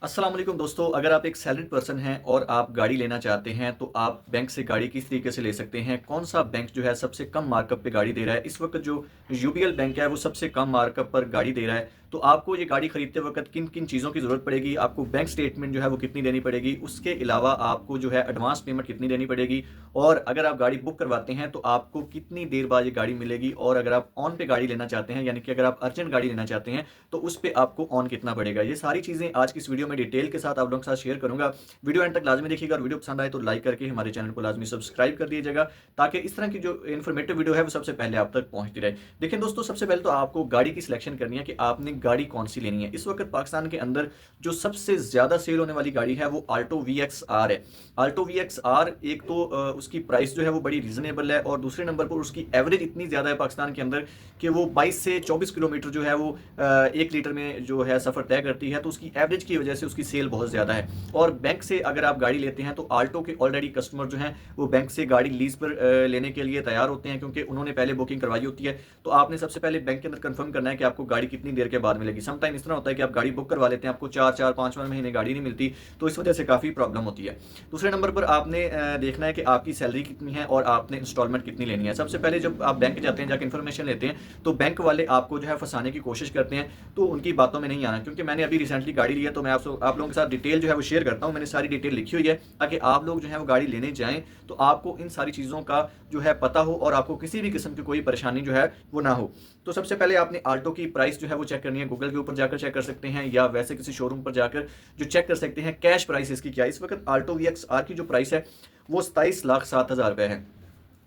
अस्सलाम वालेकुम दोस्तों, अगर आप एक सैलरीड पर्सन हैं और आप गाड़ी लेना चाहते हैं तो आप बैंक से गाड़ी किस तरीके से ले सकते हैं। कौन सा बैंक जो है सबसे कम मार्कअप पे गाड़ी दे रहा है। इस वक्त जो यूबीएल बैंक है वो सबसे कम मार्कअप पर गाड़ी दे रहा है। तो आपको ये गाड़ी खरीदते वक्त किन किन चीज़ों की ज़रूरत पड़ेगी, आपको बैंक स्टेटमेंट जो है वो कितनी देनी पड़ेगी, उसके अलावा आपको जो है एडवांस पेमेंट कितनी देनी पड़ेगी, और अगर आप गाड़ी बुक करवाते हैं तो आपको कितनी देर बाद ये गाड़ी मिलेगी, और अगर आप ऑन पे गाड़ी लेना चाहते हैं यानी कि अगर आप अर्जेंट गाड़ी लेना चाहते हैं तो उस पर आपको ऑन कितना पड़ेगा। ये सारी चीज़ें आज की इस वीडियो में डिटेल के साथ आप लोगों के साथ शेयर करूंगा। वीडियो एंड तक लाजमी देखिएगा और वीडियो पसंद आए तो लाइक करके हमारे चैनल को लाजमी सब्सक्राइब कर दीजिएगा ताकि इस तरह की जो इन्फॉर्मेटिव वीडियो है वो सबसे पहले आप तक पहुंचती रहे। देखिए दोस्तों, सबसे पहले तो आपको गाड़ी की सिलेक्शन करनी है कि आपने गाड़ी कौन सी लेनी है। इस वक्त पाकिस्तान के अंदर जो सबसे ज्यादा सेल होने वाली गाड़ी है वो आल्टो वी एक्स आर है। आल्टो वी एक्स आर एक तो उसकी प्राइस जो है वो बड़ी रीजनेबल है, और दूसरे नंबर पर उसकी एवरेज इतनी ज्यादा है पाकिस्तान के अंदर कि वो 22 से 24 किलोमीटर जो है वो 1 लीटर में जो है सफर तय करती है। तो उसकी एवरेज की वजह से उसकी सेल बहुत ज्यादा है। और बैंक से अगर आप गाड़ी लेते हैं तो आल्टो के ऑलरेडी कस्टमर जो हैं वो बैंक से गाड़ी लीज पर लेने के लिए तैयार होते हैं, क्योंकि उन्होंने पहले बुकिंग करवाई होती है। तो आपने सबसे पहले बैंक के अंदर कंफर्म करना है कि आपको गाड़ी कितनी देर के बाद मिलेगी। समटाइम इस तरह होता है कि आप गाड़ी बुक करवा लेते हैं, आपको 4-4, 5 महीने गाड़ी नहीं मिलती, तो इस वजह से काफ़ी प्रॉब्लम होती है। दूसरे नंबर पर आपने देखना है कि आपकी सैलरी कितनी है और आपने इंस्टॉलमेंट कितनी लेनी है। सबसे पहले जब आप बैंक जाते हैं, जाकर इन्फॉर्मेशन लेते हैं, तो बैंक वाले आपको जो है फंसाने की कोशिश करते हैं। तो उनकी बातों में नहीं आना, क्योंकि मैंने अभी रिसेंटली गाड़ी लिया तो मैं आप लोगों के साथ डिटेल जो है वो शेयर करता हूँ। मैंने सारी डिटेल लिखी हुई है ताकि आप लोग जो है वो गाड़ी लेने जाएं तो आपको इन सारी चीज़ों का जो है पता हो और आपको किसी भी किस्म की कोई परेशानी जो है वो ना हो। तो सबसे पहले आपने आल्टो की प्राइस जो है वो चेक करनी है। गूगल के ऊपर जाकर चेक कर सकते हैं या वैसे किसी शोरूम पर जाकर जो चेक कर सकते हैं कैश प्राइस इसकी क्या है। इस वक्त आल्टो वी एक्स आर की जो प्राइस है वो 27,07,000 रुपये है।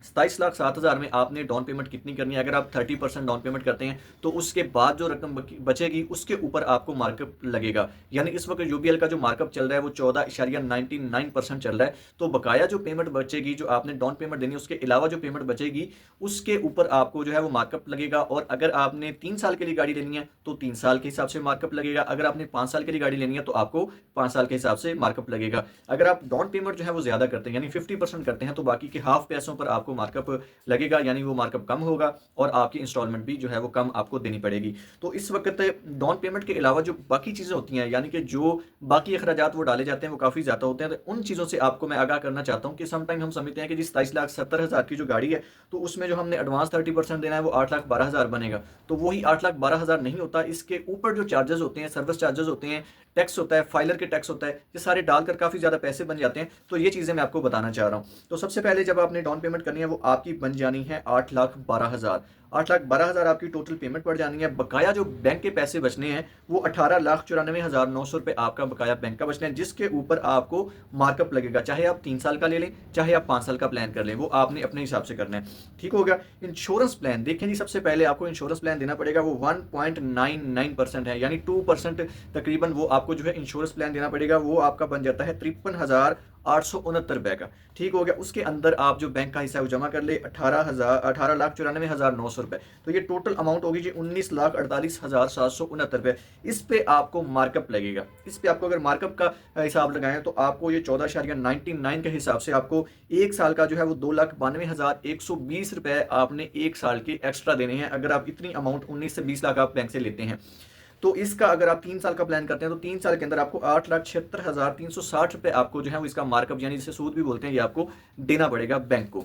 27,07,000 में आपने डाउन पेमेंट कितनी करनी है। अगर आप 30% डाउन पेमेंट करते हैं तो उसके बाद जो रकम बचेगी उसके ऊपर आपको मार्कअप लगेगा। यानी इस वक्त यूबीएल का जो मार्कअप चल रहा है वो 14.99% चल रहा है। तो बकाया जो पेमेंट बचेगी, जो आपने डाउन पेमेंट देनी है, उसके अलावा जो पेमेंट बचेगी उसके ऊपर आपको जो है वो मार्कअप लगेगा। और अगर आपने 3 साल के लिए गाड़ी लेनी है तो 3 साल के हिसाब से मार्कअप लगेगा। अगर आपने 5 साल के लिए गाड़ी लेनी है तो आपको 5 साल के हिसाब से मार्कअप लगेगा। अगर आप डाउन पेमेंट जो है वो ज्यादा करते हैं यानी 50% करते हैं तो बाकी के हाफ पैसों पर आपको मार्कअप लगेगा, यानी वो मार्कअप कम होगा और आपकी इंस्टॉलमेंट भी जो है वो कम आपको देनी पड़ेगी। तो इस वक्त डाउन पेमेंट के अलावा जो बाकी चीज़ें होती हैं यानी कि जो बाकी अखराजात वो डाले जाते हैं वो काफ़ी ज़्यादा होते हैं। तो उन चीज़ों से आपको मैं आगाह करना चाहता हूँ कि समटाइम हम समझते हैं कि जिस 27,70,000 की जो गाड़ी है तो उसमें जो हमने एडवांस 30% देना है वो 8,12,000 बनेगा। तो वही 8,12,000 नहीं होता, इसके ऊपर जो चार्जेस होते हैं, सर्विस चार्जेस होते हैं, टैक्स होता है, फाइलर के टैक्स होता है, ये सारे डालकर काफ़ी ज़्यादा पैसे बन जाते हैं। तो ये चीज़ें मैं आपको बताना चाह रहा हूँ। तो सबसे पहले जब आपने डाउन पेमेंट करनी है वो आपकी बन जानी है 8,12,000। 8,12,000 आपकी टोटल पेमेंट पड़ जानी है। बकाया जो बैंक के पैसे बचने हैं वो 18,94,900 रुपये आपका बकाया बैंक का बचना है, जिसके ऊपर आपको मार्कअप लगेगा। चाहे आप 3 साल का ले लें, चाहे आप 5 साल का प्लान कर लें, वो आपने अपने हिसाब से करना है। ठीक हो गया। इंश्योरेंस प्लान देखें जी, सबसे पहले आपको इंश्योरेंस प्लान देना पड़ेगा, वो 1.99% है, यानी 2% तकरीबन वो आपको जो है इंश्योरेंस प्लान देना पड़ेगा। वो आपका बन जाता है 53,869 रुपए का। ठीक हो गया। उसके अंदर आप जो बैंक का हिस्सा वो जमा कर ले 18,94,900 रुपए। तो ये टोटल अमाउंट होगी जी 19,48,769 रुपए। इस पे आपको मार्कअप लगेगा। इस पे आपको अगर मार्कअप का हिसाब लगाएं तो आपको ये 14.99 के हिसाब से आपको 1 साल का जो है वो 2,92,120 रुपए आपने 1 साल के एक्स्ट्रा देने हैं, अगर आप इतनी अमाउंट 19 से 20 लाख आप बैंक से लेते हैं। तो इसका अगर आप 3 साल का प्लान करते हैं तो 3 साल के अंदर आपको 8,76,360 रुपए आपको जो है वो इसका मार्कअप यानी जिसे सूद भी बोलते हैं ये आपको देना पड़ेगा बैंक को।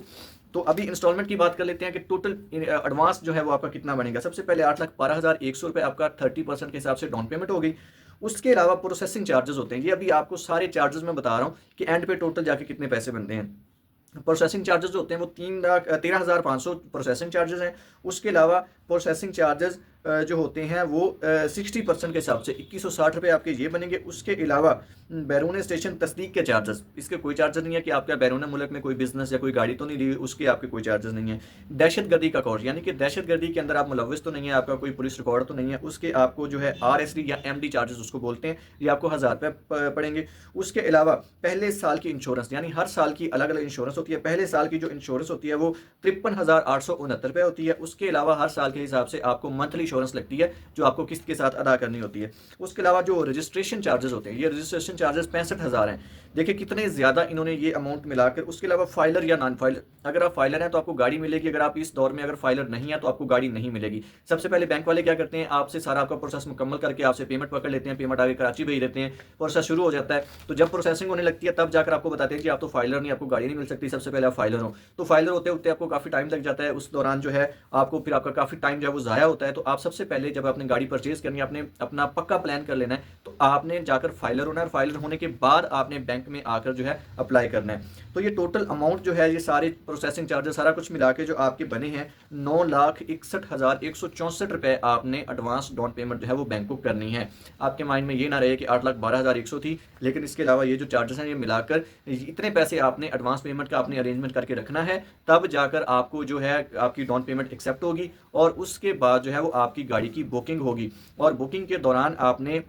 तो अभी इंस्टॉलमेंट की बात कर लेते हैं कि टोटल एडवांस जो है वो आपका कितना बनेगा। सबसे पहले 8,12,100 रुपए आपका 30% के हिसाब से डाउन पेमेंट हो गई। उसके अलावा प्रोसेसिंग चार्जेस होते हैं। ये अभी आपको सारे चार्जेस मैं बता रहा हूँ कि एंड पे टोटल जाके कितने पैसे बनते हैं। प्रोसेसिंग चार्जेस जो होते हैं वो 13,500 प्रोसेसिंग चार्जेस हैं। उसके अलावा प्रोसेसिंग चार्जेस जो होते हैं वो 60% के हिसाब से 2,160 रुपये आपके ये बनेंगे। उसके अलावा बैरून स्टेशन तस्दीक के चार्जेस, इसके कोई चार्जेस नहीं है कि आपका बैरून मुल्क में कोई बिजनेस या कोई गाड़ी तो नहीं ली, उसके आपके कोई चार्जेस नहीं है। दहशत गर्दी का कोर्स, यानी कि दहशत गर्दी के अंदर आप मुलविस तो नहीं है, आपका कोई पुलिस रिकॉर्ड तो नहीं है, उसके आपको जो है RSD या MD चार्जेस उसको बोलते हैं, ये आपको 1,000 रुपये पड़ेंगे। उसके अलावा पहले साल की इंश्योरेंस, यानी हर साल की अलग अलग इंश्योरेंस होती है। पहले साल की जो इंश्योरेंस होती है वो 53,869 रुपये होती है। उसके अलावा हर साल के हिसाब से आपको मंथली इंश्योरेंस लगती है जो आपको किस्त के साथ अदा करनी होती है। उसके अलावा जो रजिस्ट्रेशन चार्जेस होते हैं, ये रजिस्ट्रेशन चार्जेस 65,000 हैं। देखिए कितने ज़्यादा इन्होंने ये अमाउंट मिलाकर। उसके अलावा फाइलर या नॉन फाइलर, अगर आप फाइलर हैं तो आपको गाड़ी मिलेगी, अगर आप इस दौर में अगर फाइलर नहीं है तो आपको गाड़ी नहीं मिलेगी। सबसे पहले बैंक वाले क्या करते हैं, आपसे सारा आपका प्रोसेस मुकम्मल करके आपसे पेमेंट पकड़ लेते हैं, पेमेंट आगे कराची भेज देते हैं, प्रोसेस शुरू हो जाता है। तो जब प्रोसेसिंग होने लगती है तब जाकर आपको बताते हैं कि आप तो फाइलर नहीं, आपको गाड़ी नहीं मिल सकती, सबसे पहले आप फाइलर हो। तो फाइलर होते होते आपको काफ़ी टाइम लग जाता है, उस दौरान जो है आपको फिर आपका काफ़ी टाइम जो है वो ज़ाया होता है। तो आप सबसे पहले जब आपने गाड़ी परचेज करनी है, आपने अपना पक्का प्लान कर लेना है, तो आपने जाकर फाइलर होना है, और फाइलर होने के बाद आपने बैंक में आकर जो है अप्लाई करना है। तो ये टोटल अमाउंट जो है, ये सारे प्रोसेसिंग चार्जेस सारा कुछ मिला के जो आपके बने हैं 9,61,164 रुपये आपने एडवांस डाउन पेमेंट जो है वो बैंक को करनी है। आपके माइंड में ये ना रहे कि 8,12,100 थी, लेकिन इसके अलावा ये जो चार्जेस हैं ये मिलाकर इतने पैसे आपने एडवांस पेमेंट का आपने अरेंजमेंट करके रखना है, तब जाकर आपको जो है आपकी डाउन पेमेंट एक्सेप्ट होगी, और उसके बाद जो है वो आपकी गाड़ी की बुकिंग होगी। और बुकिंग के दौरान आपने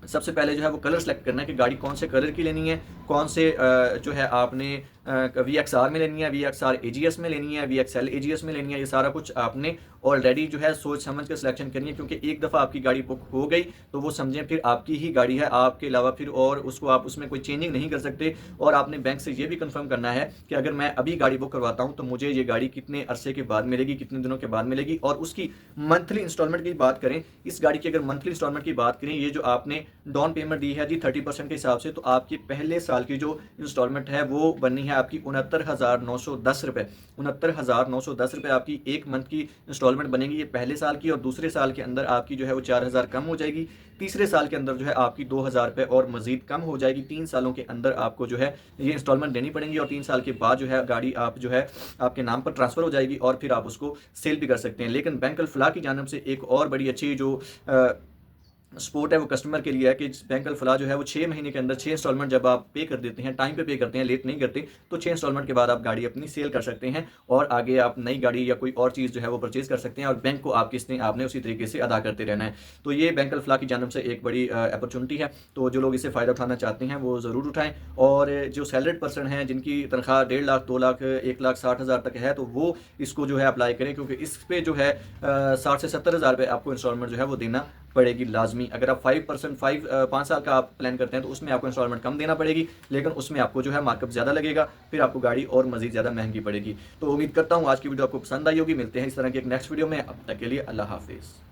सबसे पहले जो है वो कलर सेलेक्ट करना है कि गाड़ी कौन से कलर की लेनी है, कौन से जो है आपने VXR में लेनी है, VXR AGS में लेनी है, VXL AGS में लेनी है। ये सारा कुछ आपने ऑलरेडी जो है सोच समझ कर सिलेक्शन करनी है, क्योंकि एक दफ़ा आपकी गाड़ी बुक हो गई तो वो समझें फिर आपकी ही गाड़ी है, आपके अलावा फिर और उसको आप उसमें कोई चेंजिंग नहीं कर सकते। और आपने बैंक से ये भी कंफर्म करना है कि अगर मैं अभी गाड़ी बुक करवाता हूँ तो मुझे ये गाड़ी कितने अरसे के बाद मिलेगी, कितने दिनों के बाद मिलेगी। और उसकी मंथली इंस्टॉलमेंट की बात करें, इस गाड़ी की अगर मंथली इंस्टॉलमेंट की बात करें, ये जो आपने डाउन पेमेंट दी है जी 30% के हिसाब से, तो आपकी पहले साल की जो इंस्टॉलमेंट है वो बननी है आपकी 69,910 रुपये। 69,910 रुपये आपकी एक मंथ की इंस्टॉलमेंट बनेगी, ये पहले साल की। और दूसरे साल के अंदर आपकी जो है वो 4,000 कम हो जाएगी। तीसरे साल के अंदर जो है आपकी 2,000 रुपये और मजीद कम हो जाएगी। 3 सालों के अंदर आपको जो है ये इंस्टॉलमेंट देनी पड़ेगी, और 3 साल के बाद जो है गाड़ी आप जो है आपके नाम पर ट्रांसफ़र हो जाएगी, और फिर आप उसको सेल भी कर सकते हैं। लेकिन बैंक अल फलाह की जानिब से एक और बड़ी अच्छी जो सपोर्ट है वो कस्टमर के लिए है कि बैंक अल फलाह जो है वो 6 महीने के अंदर 6 इंस्टॉलमेंट जब आप पे कर देते हैं, टाइम पे पे करते हैं, लेट नहीं करते, तो 6 इंस्टॉलमेंट के बाद आप गाड़ी अपनी सेल कर सकते हैं, और आगे आप नई गाड़ी या कोई और चीज़ जो है वो परचेज़ कर सकते हैं, और बैंक को आप किस्तें आपने उसी तरीके से अदा करते रहना है। तो ये बैंक अल फलाह की जानिब से एक बड़ी अपॉर्चुनिटी है। तो जो लोग इससे फ़ायदा उठाना चाहते हैं वो ज़रूर उठाएँ। और जो सैलरीड पर्सन हैं जिनकी तनख्वाह 1.5 लाख, 2 लाख, 1,60,000 तक है, तो वो इसको जो है अप्लाई करें, क्योंकि इस पे जो है 60 से 70,000 रुपये आपको इंस्टॉलमेंट जो है वो देना पड़ेगी लाजमी। अगर आप 5 साल का आप प्लान करते हैं तो उसमें आपको इंस्टॉलमेंट कम देना पड़ेगी, लेकिन उसमें आपको जो है मार्कअप ज़्यादा लगेगा, फिर आपको गाड़ी और मज़ीद ज़्यादा महंगी पड़ेगी। तो उम्मीद करता हूँ आज की वीडियो आपको पसंद आई होगी। मिलते हैं इस तरह की एक नेक्स्ट वीडियो में, अब तक के लिए अल्लाह हाफिज़।